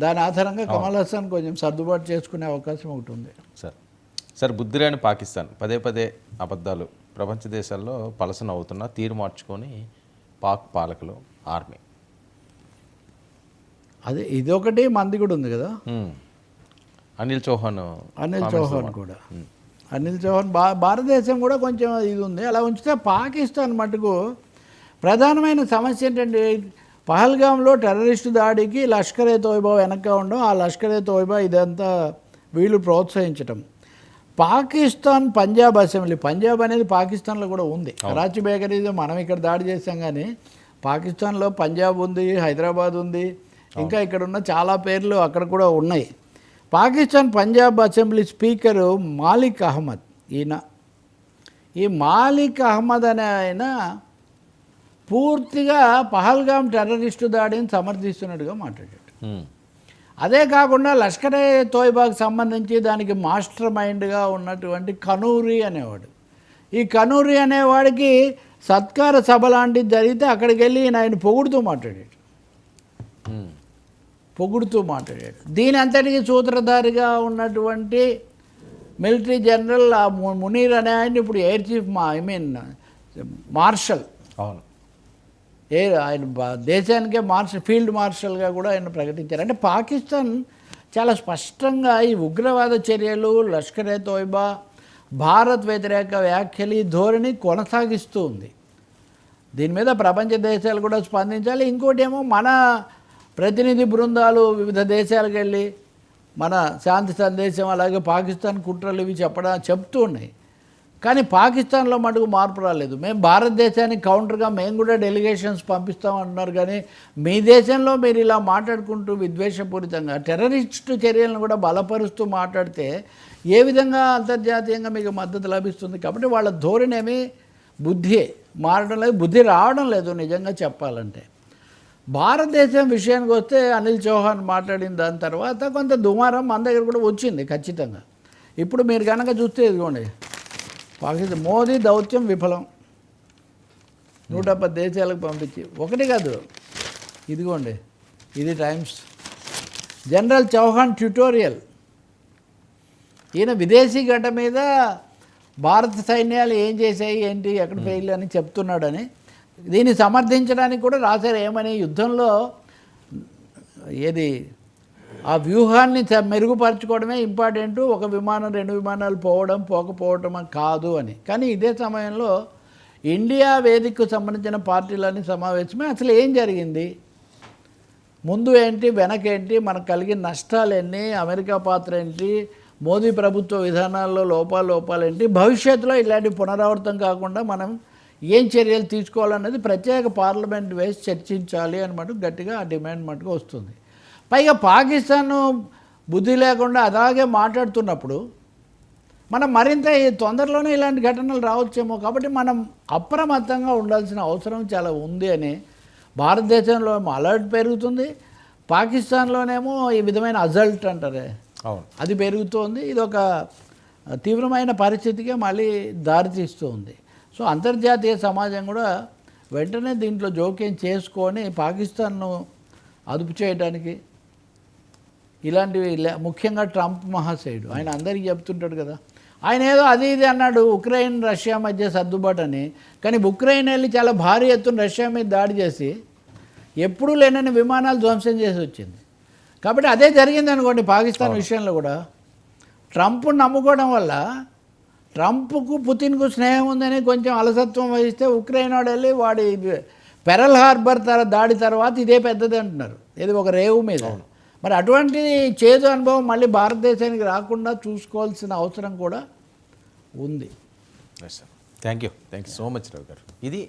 దాని ఆధారంగా కమల్ హాసన్ కొంచెం సర్దుబాటు చేసుకునే అవకాశం ఒకటి ఉంది. సార్ బుద్ధిలేని పాకిస్తాన్ పదే పదే అబద్ధాలు ప్రపంచ దేశాల్లో పలసన అవుతున్నా తీరు మార్చుకొని పాక్ పాలకులు ఆర్మీ అదే ఇదొకటి మంది కూడా ఉంది కదా. అనిల్ చౌహాన్ కూడా అనిల్ చౌహాన్ భారతదేశం కూడా కొంచెం ఇది ఉంది. అలా ఉంచితే పాకిస్తాన్ మటుకు ప్రధానమైన సమస్య ఏంటంటే పహల్గామ్లో టెర్రరిస్టు దాడికి లష్కర్ ఏ తోయిబా వెనక ఉండడం, ఆ లష్కర్ ఏ తోయిబా ఇదంతా వీళ్ళు ప్రోత్సహించటం. పాకిస్తాన్ పంజాబ్ అసెంబ్లీ, పంజాబ్ అనేది పాకిస్తాన్లో కూడా ఉంది. కరాచీ బేకరీ మనం ఇక్కడ దాడి చేసాం, కానీ పాకిస్తాన్లో పంజాబ్ ఉంది, హైదరాబాద్ ఉంది, ఇంకా ఇక్కడ ఉన్న చాలా పేర్లు అక్కడ కూడా ఉన్నాయి. పాకిస్తాన్ పంజాబ్ అసెంబ్లీ స్పీకరు మాలిక్ అహ్మద్, ఈ మాలిక్ అహ్మద్ అనే ఆయన పూర్తిగా పహల్గామ్ టెర్రరిస్టు దాడిని సమర్థిస్తున్నట్టుగా మాట్లాడాడు. అదే కాకుండా లష్కర్ ఏ తోయిబాకు సంబంధించి దానికి మాస్టర్ మైండ్గా ఉన్నటువంటి కనూరి అనేవాడు, ఈ కనూరి అనేవాడికి సత్కార సభ లాంటిది జరిగితే అక్కడికి వెళ్ళి ఆయన పొగుడుతూ మాట్లాడాడు. దీని అంతటికి సూత్రధారిగా ఉన్నటువంటి మిలిటరీ జనరల్ మునీర్ అనే ఆయన ఇప్పుడు ఎయిర్ చీఫ్ మార్షల్. అవును, ఆయన దేశానికే ఫీల్డ్ మార్షల్గా కూడా ఆయన ప్రకటించారు. అంటే పాకిస్తాన్ చాలా స్పష్టంగా ఈ ఉగ్రవాద చర్యలు, లష్కర్ ఏ తోయిబా, భారత్ వ్యతిరేక వ్యాఖ్యలు, ధోరణి కొనసాగిస్తూ ఉంది. దీని మీద ప్రపంచ దేశాలు కూడా స్పందించాలి. ఇంకోటి ఏమో మన ప్రతినిధి బృందాలు వివిధ దేశాలకు వెళ్ళి మన శాంతి సందేశం, అలాగే పాకిస్తాన్ కుట్రలు ఇవి చెప్తూ ఉన్నాయి. కానీ పాకిస్తాన్లో మటుకు మార్పు రాలేదు. మేము భారతదేశానికి కౌంటర్గా మేము కూడా డెలిగేషన్స్ పంపిస్తామంటున్నారు, కానీ మీ దేశంలో మీరు ఇలా మాట్లాడుకుంటూ విద్వేషపూరితంగా టెర్రరిస్టు చర్యలను కూడా బలపరుస్తూ మాట్లాడితే ఏ విధంగా అంతర్జాతీయంగా మీకు మద్దతు లభిస్తుంది? కాబట్టి వాళ్ళ ధోరణి బుద్ధి మారడం లేదు, బుద్ధి రావడం లేదు. నిజంగా చెప్పాలంటే భారతదేశం విషయానికి వస్తే అనిల్ చౌహాన్ మాట్లాడిన దాని తర్వాత కొంత దుమారం మన దగ్గర కూడా వచ్చింది ఖచ్చితంగా. ఇప్పుడు మీరు కనుక చూస్తే ఇదిగోండి, పాకిస్తాన్ మోదీ దౌత్యం విఫలం, 110 దేశాలకు పంపించి, ఒకటి కాదు, ఇదిగోండి ఇది టైమ్స్, జనరల్ చౌహాన్ ట్యూటోరియల్, ఈయన విదేశీ ఘట మీద భారత సైన్యాలు ఏం చేశాయి, ఏంటి, ఎక్కడ ఫెయిల్ అని చెప్తున్నాడని, దీన్ని సమర్థించడానికి కూడా రాశారు. ఏమని, యుద్ధంలో ఆ వ్యూహాన్ని మెరుగుపరచుకోవడమే ఇంపార్టెంటు, ఒక విమానం 2 విమానాలు పోకపోవడం కాదు అని. కానీ ఇదే సమయంలో ఇండియా వేదికకు సంబంధించిన పార్టీలన్నీ సమావేశమే, అసలు ఏం జరిగింది, ముందు ఏంటి, వెనకేంటి, మనకు కలిగిన నష్టాలు ఎన్ని, అమెరికా పాత్ర ఏంటి, మోదీ ప్రభుత్వ విధానాల్లో లోపాలేంటి, భవిష్యత్తులో ఇలాంటి పునరావృతం కాకుండా మనం ఏం చర్యలు తీసుకోవాలన్నది ప్రత్యేక పార్లమెంట్ వేసి చర్చించాలి అని మటుకు గట్టిగా ఆ డిమాండ్ మటుకు వస్తుంది. పైగా పాకిస్తాన్ బుద్ధి లేకుండా అలాగే మాట్లాడుతున్నప్పుడు మనం మరింత తొందరలోనే ఇలాంటి ఘటనలు రావచ్చేమో, కాబట్టి మనం అప్రమత్తంగా ఉండాల్సిన అవసరం చాలా ఉంది అని భారతదేశంలో అలర్ట్ పెరుగుతుంది, పాకిస్తాన్లోనేమో ఈ విధమైన అజల్ట్ అంటారే అది పెరుగుతోంది. ఇది ఒక తీవ్రమైన పరిస్థితిగా మళ్ళీ దారితీస్తూ ఉంది. సో అంతర్జాతీయ సమాజం కూడా వెంటనే దీంట్లో జోక్యం చేసుకొని పాకిస్తాన్ను అదుపు చేయడానికి ఇలాంటివి, ముఖ్యంగా ట్రంప్ మహాశయుడు ఆయన అందరికీ చెప్తుంటాడు కదా, ఆయన ఏదో అది ఇది అన్నాడు ఉక్రెయిన్ రష్యా మధ్య సర్దుబాటు అని, కానీ ఉక్రెయిన్ వెళ్ళి చాలా భారీ ఎత్తున రష్యా మీద దాడి చేసి ఎప్పుడూ లేనని విమానాలు ధ్వంసం చేసి వచ్చింది. కాబట్టి అదే జరిగింది అనుకోండి పాకిస్తాన్ విషయంలో కూడా. ట్రంప్ నమ్ముకోవడం వల్ల ట్రంప్కు పుతిన్కు స్నేహం ఉందని కొంచెం అలసత్వం వహిస్తే ఉక్రెయిన్ వాడు వెళ్ళి వాడి పెరల్ హార్బర్ దాడి తర్వాత ఇదే పెద్దది అంటున్నారు, ఇది ఒక రేవు మీద. మరి అటువంటి చేదు అనుభవం మళ్ళీ భారతదేశానికి రాకుండా చూసుకోవాల్సిన అవసరం కూడా ఉంది. థ్యాంక్ యూ సో మచ్ రావు గారు. ఇది